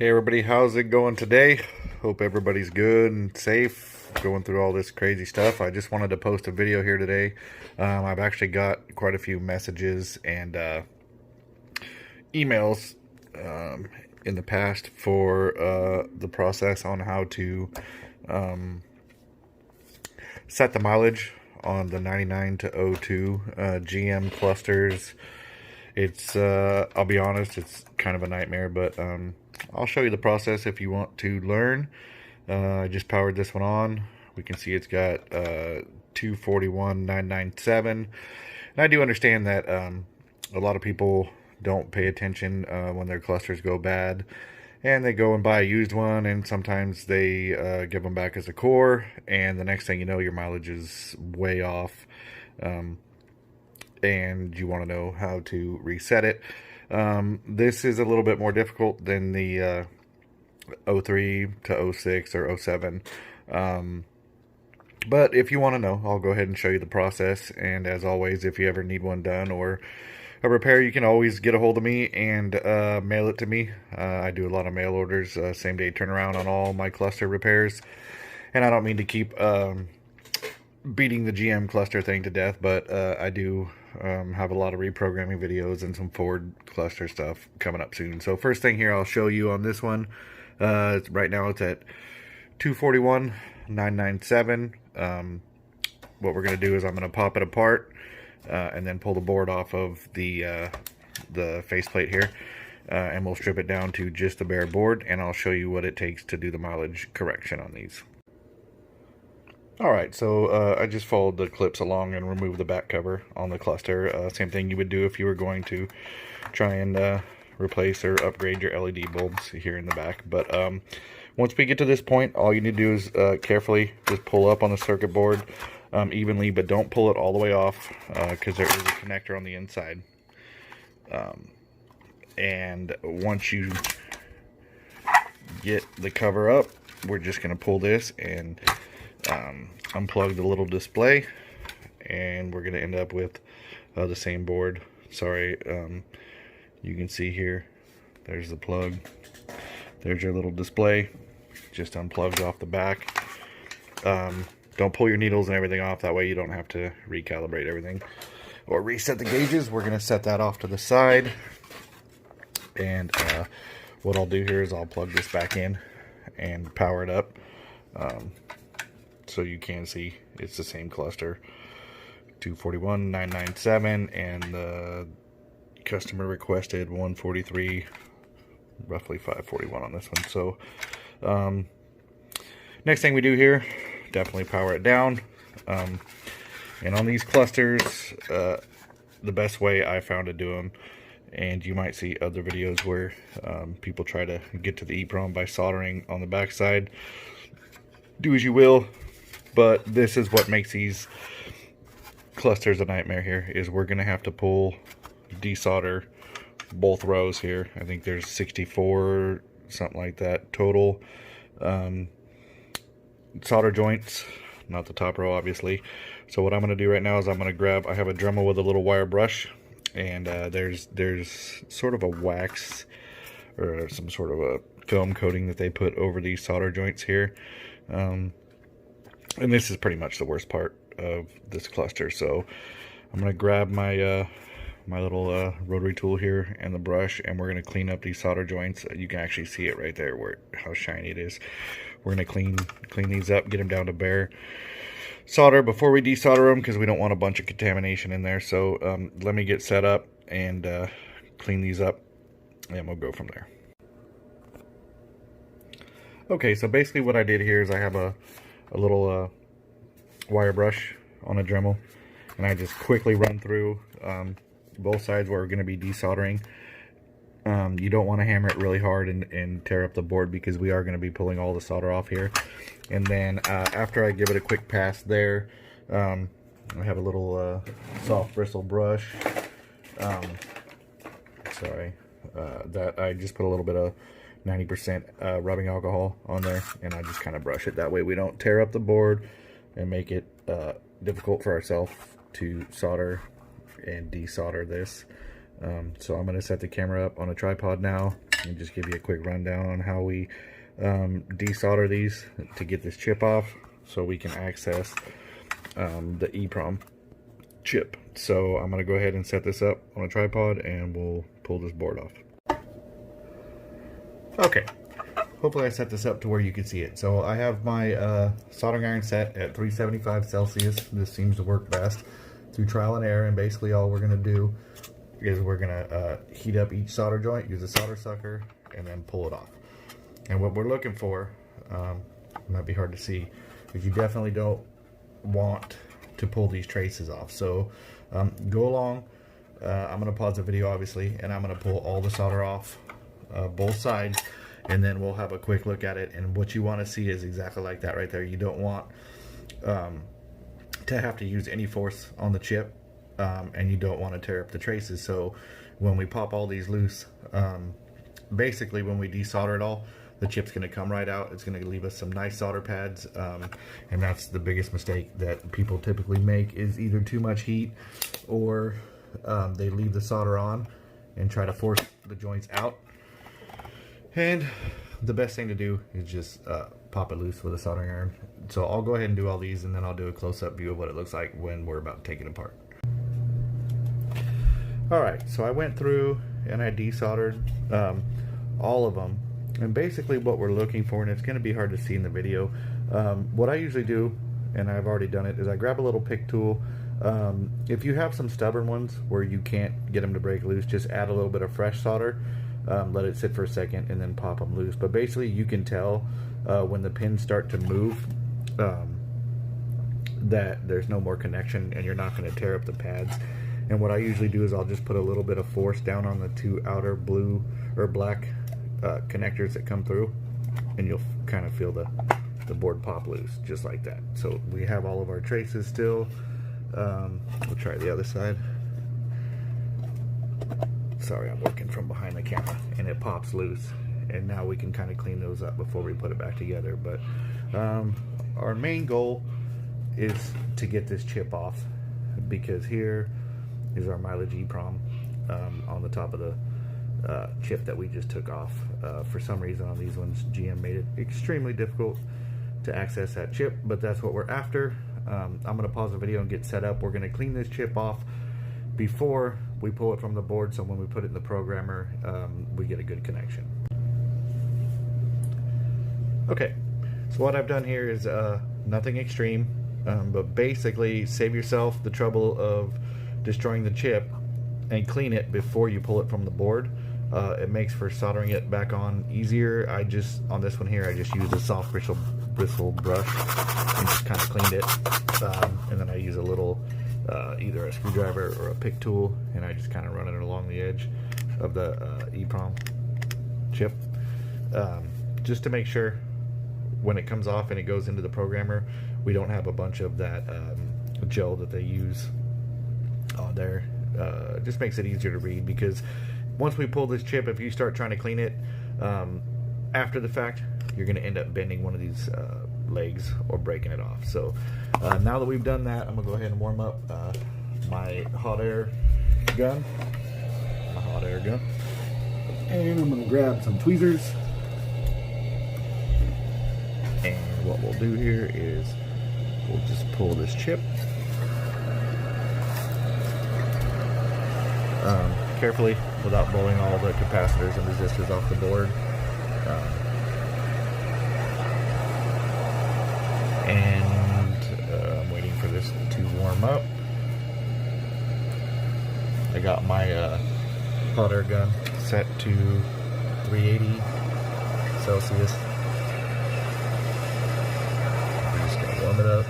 Hey everybody, how's it going today? Hope everybody's good and safe going through all this crazy stuff. I just wanted to post a video here today. I've actually got quite a few messages and emails in the past for the process on how to set the mileage on the 99 to 02 GM clusters. It's I'll be honest, it's kind of a nightmare, but I'll show you the process if you want to learn. I just powered this one on. We can see it's got 241,997, and I do understand that a lot of people don't pay attention when their clusters go bad, and they go and buy a used one, and sometimes they give them back as a core, and the next thing you know, your mileage is way off, and you want to know how to reset it. This is a little bit more difficult than the 03 to 06 or 07. But if you want to know, I'll go ahead and show you the process. And as always, if you ever need one done or a repair, you can always get a hold of me and mail it to me. I do a lot of mail orders, same day turnaround on all my cluster repairs. And I don't mean to keep beating the GM cluster thing to death, but I do have a lot of reprogramming videos and some Ford cluster stuff coming up soon. So first thing here I'll show you on this one, right now it's at 241,997. What we're going to do is I'm going to pop it apart and then pull the board off of the faceplate here, and we'll strip it down to just the bare board, and I'll show you what it takes to do the mileage correction on these. Alright, so I just followed the clips along and removed the back cover on the cluster. Same thing you would do if you were going to try and replace or upgrade your LED bulbs here in the back. But once we get to this point, all you need to do is carefully just pull up on the circuit board evenly, but don't pull it all the way off because there is a connector on the inside. And once you get the cover up, we're just going to pull this and unplug the little display, and we're going to end up with the same board. Sorry, you can see here, there's the plug, there's your little display, just unplugged off the back. Don't pull your needles and everything off, that way you don't have to recalibrate everything or reset the gauges. We're going to set that off to the side, and what I'll do here is I'll plug this back in and power it up. So you can see it's the same cluster, 241,997, and the customer requested 143, roughly 541 on this one. So next thing we do here, definitely power it down. And on these clusters, the best way I found to do them, and you might see other videos where people try to get to the EEPROM by soldering on the backside. Do as you will. But this is what makes these clusters a nightmare here, is we're going to have to pull, desolder both rows here. I think there's 64, something like that, total solder joints, not the top row obviously. So what I'm going to do right now is I'm going to grab, I have a Dremel with a little wire brush, and there's sort of a wax or some sort of a film coating that they put over these solder joints here. And this is pretty much the worst part of this cluster. So I'm going to grab my my little rotary tool here and the brush, and we're going to clean up these solder joints. You can actually see it right there, where how shiny it is. We're going to clean these up, get them down to bare solder before we desolder them, because we don't want a bunch of contamination in there. So let me get set up and clean these up, and we'll go from there. Okay, so basically what I did here is I have a little wire brush on a Dremel, and I just quickly run through both sides where we're going to be desoldering. You don't want to hammer it really hard and tear up the board, because we are going to be pulling all the solder off here. And then after I give it a quick pass there, I have a little soft bristle brush. That I just put a little bit of 90% rubbing alcohol on there, and I just kind of brush it. That way we don't tear up the board and make it difficult for ourselves to solder and desolder this. So I'm going to set the camera up on a tripod now and just give you a quick rundown on how we desolder these to get this chip off so we can access the EEPROM chip. So I'm going to go ahead and set this up on a tripod and we'll pull this board off. Okay, hopefully I set this up to where you can see it. So I have my soldering iron set at 375 Celsius. This seems to work best through trial and error, and basically all we're going to do is we're going to heat up each solder joint, use a solder sucker, and then pull it off. And what we're looking for, might be hard to see, is you definitely don't want to pull these traces off. So go along, I'm going to pause the video obviously, and I'm going to pull all the solder off both sides, and then we'll have a quick look at it. And what you want to see is exactly like that right there. You don't want to have to use any force on the chip, and you don't want to tear up the traces. So when we pop all these loose, basically when we desolder it all, the chip's going to come right out. It's going to leave us some nice solder pads, and that's the biggest mistake that people typically make, is either too much heat or they leave the solder on and try to force the joints out. And the best thing to do is just pop it loose with a soldering iron. So I'll go ahead and do all these, and then I'll do a close-up view of what it looks like when we're about to take it apart. Alright, so I went through and I desoldered all of them. And basically what we're looking for, and it's going to be hard to see in the video, what I usually do, and I've already done it, is I grab a little pick tool. If you have some stubborn ones where you can't get them to break loose, just add a little bit of fresh solder, let it sit for a second, and then pop them loose. But basically you can tell when the pins start to move that there's no more connection and you're not going to tear up the pads. And what I usually do is I'll just put a little bit of force down on the two outer blue or black connectors that come through, and you'll kind of feel the board pop loose just like that. So we have all of our traces still. We'll try the other side. Sorry, I'm working from behind the camera, and it pops loose, and now we can kind of clean those up before we put it back together. But our main goal is to get this chip off, because here is our mileage EEPROM on the top of the chip that we just took off. For some reason on these ones, GM made it extremely difficult to access that chip, but that's what we're after. I'm going to pause the video and get set up. We're going to clean this chip off before we pull it from the board, so when we put it in the programmer, we get a good connection. Okay, so what I've done here is nothing extreme, but basically save yourself the trouble of destroying the chip and clean it before you pull it from the board. It makes for soldering it back on easier. On this one here, I just used a soft bristle brush and just kind of cleaned it. And then I use a little, either a screwdriver or a pick tool, and I just kind of run it along the edge of the EEPROM chip. Just to make sure when it comes off and it goes into the programmer, we don't have a bunch of that gel that they use on there. Just makes it easier to read, because once we pull this chip, if you start trying to clean it after the fact, you're going to end up bending one of these legs or breaking it off. So now that we've done that, I'm going to go ahead and warm up my hot air gun. And I'm going to grab some tweezers. And what we'll do here is we'll just pull this chip. Carefully, without blowing all the capacitors and resistors off the board. I'm waiting for this to warm up. I got my hot air gun set to 380 Celsius. I'm just going to warm it up.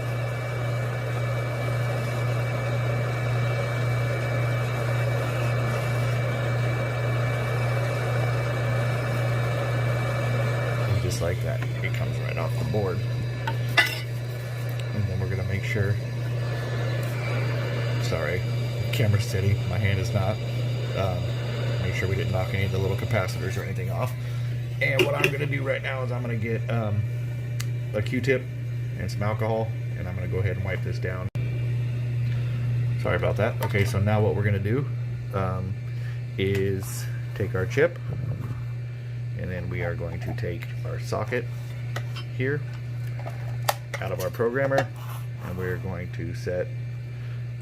Just like that, it comes right off the board. And then we're going to make sure, sorry, the camera's steady, my hand is not, make sure we didn't knock any of the little capacitors or anything off. And what I'm going to do right now is I'm going to get a Q-tip and some alcohol, and I'm going to go ahead and wipe this down. Sorry about that. Okay, so now what we're going to do is take our chip, and then we are going to take our socket here out of our programmer, and we're going to set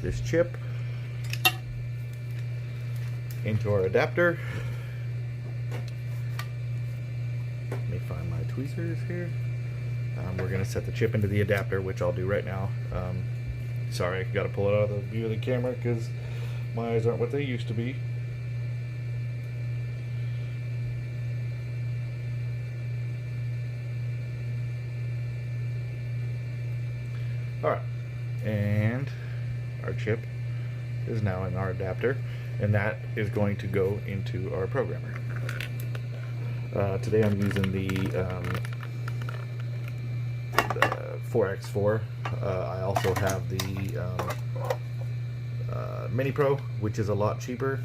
this chip into our adapter. Let me find my tweezers here. We're going to set the chip into the adapter, which I'll do right now. Sorry, I got to pull it out of the view of the camera because my eyes aren't what they used to be. Alright, and our chip is now in our adapter, and that is going to go into our programmer. Today I'm using the 4x4. I also have the Mini Pro, which is a lot cheaper.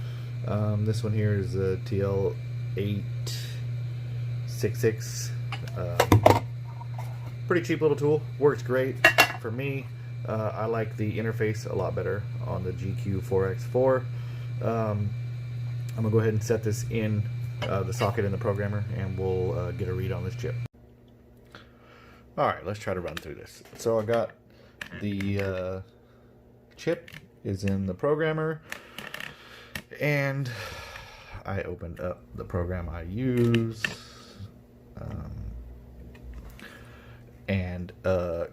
This one here is a TL866. Pretty cheap little tool, works great for me. I like the interface a lot better on the GQ 4x4. I'm gonna go ahead and set this in the socket in the programmer, and we'll get a read on this chip. Alright, let's try to run through this. So I got the chip is in the programmer, and I opened up the program I use, and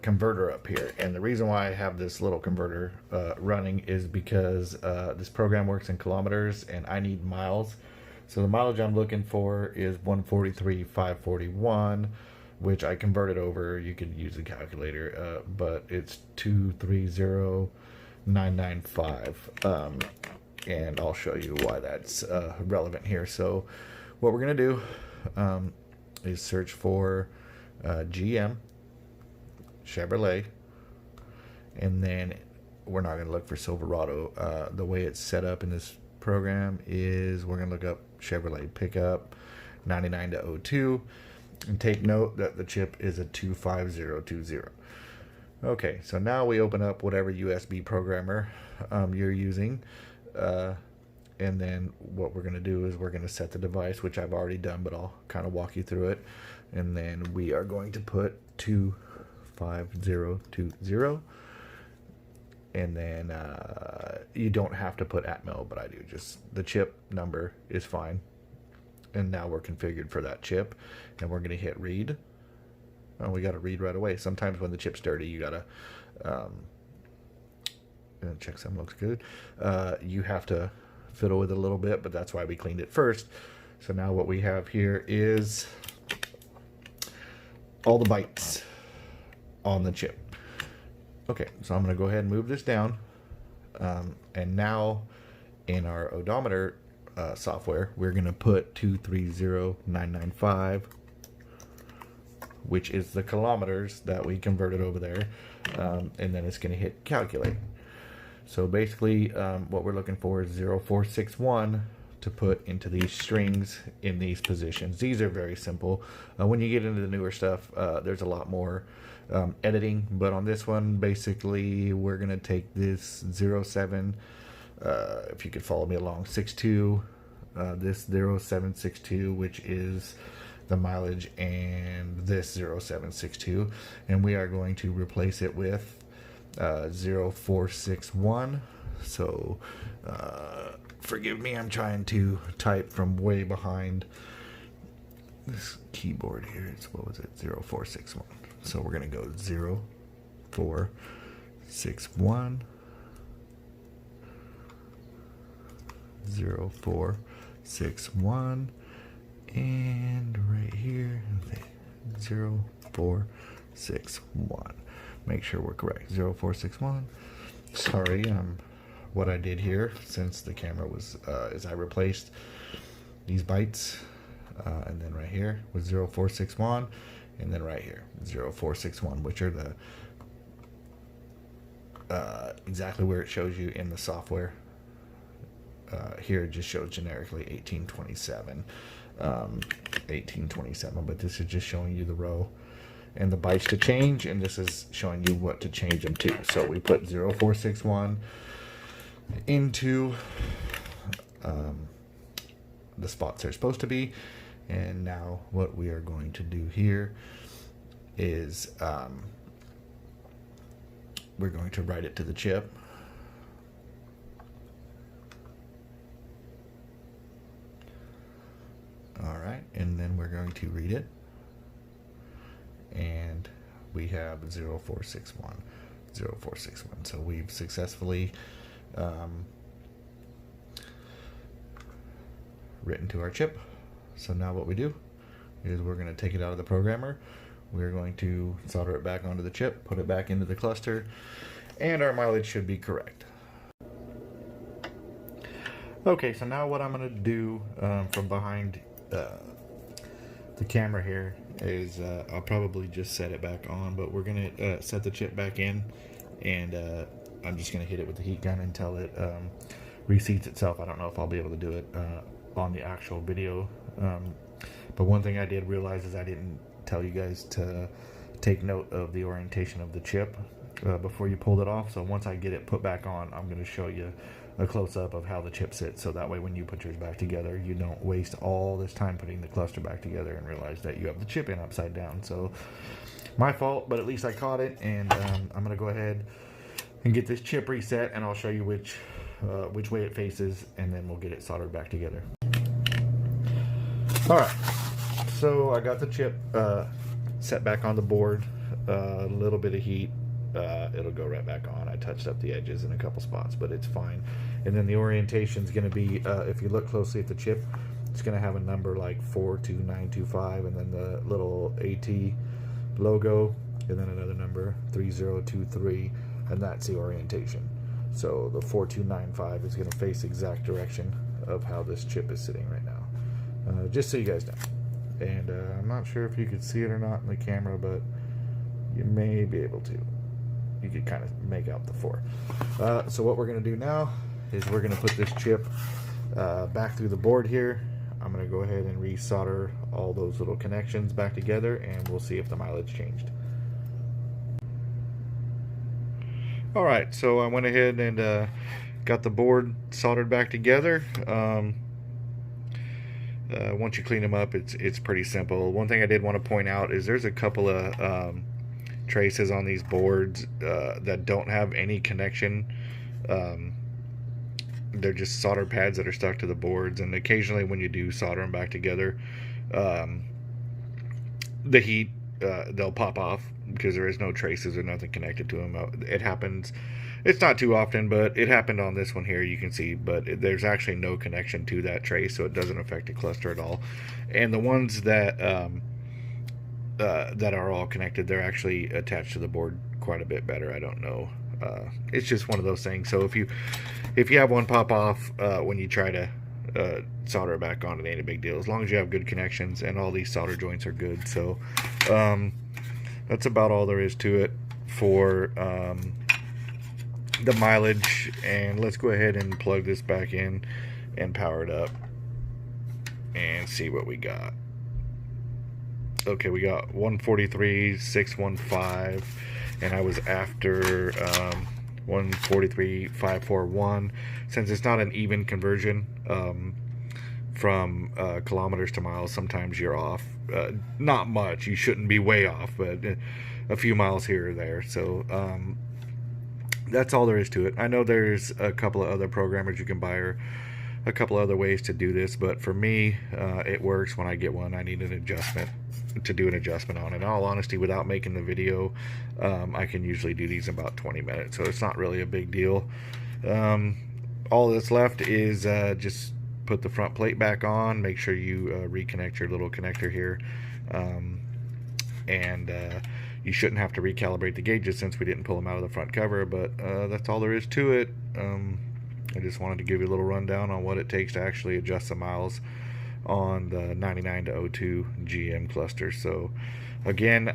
converter up here. And the reason why I have this little converter running is because this program works in kilometers and I need miles. So the mileage I'm looking for is 143,541, which I converted over. You could use a calculator, but it's 230,995. And I'll show you why that's relevant here. So what we're gonna do is search for GM, Chevrolet, and then we're not going to look for Silverado. The way it's set up in this program is we're going to look up Chevrolet pickup 99 to 02, and take note that the chip is a 25020. Okay, so now we open up whatever USB programmer you're using, and then what we're going to do is we're going to set the device, which I've already done, but I'll kind of walk you through it. And then we are going to put 25020, and then you don't have to put atmel, but I do. Just the chip number is fine. And now we're configured for that chip, and we're going to hit read. Oh, we got to read right away. Sometimes when the chip's dirty, you got to check something looks good. You have to fiddle with it a little bit, but that's why we cleaned it first. So now what we have here is all the bytes on the chip. Okay, so I'm going to go ahead and move this down, and now in our odometer software, we're going to put 230,995, which is the kilometers that we converted over there, and then it's going to hit calculate. So basically what we're looking for is 0461 to put into these strings in these positions. These are very simple. When you get into the newer stuff, there's a lot more editing, but on this one, basically, we're going to take this 07, if you could follow me along, 62, this 0762, which is the mileage, and this 0762, and we are going to replace it with 0461. So forgive me, I'm trying to type from way behind this keyboard here. It's, what was it, 0461. So we're going to go 0461, 0461, and right here 0461. Make sure we're correct. 0461. Sorry, what I did here, since the camera was is I replaced these bytes, and then right here was 0461, and then right here 0461, which are the exactly where it shows you in the software. Here it just shows generically 1827, 1827, but this is just showing you the row and the bytes to change, and this is showing you what to change them to. So we put 0461 into the spots they're supposed to be. And now what we are going to do here is we're going to write it to the chip. Alright, and then we're going to read it. And we have 0461. 0461. So we've successfully written to our chip. So now what we do is we're going to take it out of the programmer. We're going to solder it back onto the chip, put it back into the cluster, and our mileage should be correct. Okay, so now what I'm going to do from behind the camera here is I'll probably just set it back on, but we're going to set the chip back in, and I'm just going to hit it with the heat gun until it reseats itself. I don't know if I'll be able to do it on the actual video, but one thing I did realize is I didn't tell you guys to take note of the orientation of the chip before you pulled it off. So once I get it put back on, I'm going to show you a close-up of how the chip sits, so that way when you put yours back together, you don't waste all this time putting the cluster back together and realize that you have the chip in upside down. So my fault, but at least I caught it, and I'm going to go ahead and get this chip reset, and I'll show you which way it faces, and then we'll get it soldered back together. Alright, so I got the chip set back on the board, a little bit of heat, it'll go right back on. I touched up the edges in a couple spots, but it's fine. And then the orientation is going to be, if you look closely at the chip, it's going to have a number like 42925, and then the little AT logo, and then another number 3023, and that's the orientation. So the 4295 is going to face the exact direction of how this chip is sitting right now, just so you guys know. And I'm not sure if you could see it or not in the camera, but you may be able to. You could kind of make out the 4. So what we're going to do now is we're going to put this chip back through the board here. I'm going to go ahead and resolder all those little connections back together, and we'll see if the mileage changed. Alright, so I went ahead and got the board soldered back together. Once you clean them up, it's pretty simple. One thing I did want to point out is there's a couple of traces on these boards that don't have any connection. They're just solder pads that are stuck to the boards, and occasionally when you do solder them back together, the heat, they'll pop off because there is no traces or nothing connected to them. It happens, it's not too often, but it happened on this one here, you can see, but there's actually no connection to that trace, so it doesn't affect the cluster at all. And the ones that that are all connected, they're actually attached to the board quite a bit better. I don't know, it's just one of those things. So if you have one pop off when you try to solder it back on, it ain't a big deal as long as you have good connections and all these solder joints are good. So that's about all there is to it for the mileage. And let's go ahead and plug this back in and power it up and see what we got. Okay, we got 143.615, and I was after 143.541. Since it's not an even conversion from kilometers to miles, sometimes you're off. Not much, you shouldn't be way off, but a few miles here or there. So that's all there is to it. I know there's a couple of other programmers you can buy, or a couple other ways to do this, but for me, it works. When I get one, I need an adjustment to do an adjustment on. In all honesty, without making the video, I can usually do these in about 20 minutes, so it's not really a big deal. All that's left is just put the front plate back on, make sure you reconnect your little connector here, and you shouldn't have to recalibrate the gauges since we didn't pull them out of the front cover, but that's all there is to it. I just wanted to give you a little rundown on what it takes to actually adjust the miles on the 99 to 02 GM cluster. So again,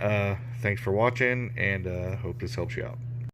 thanks for watching, and hope this helps you out.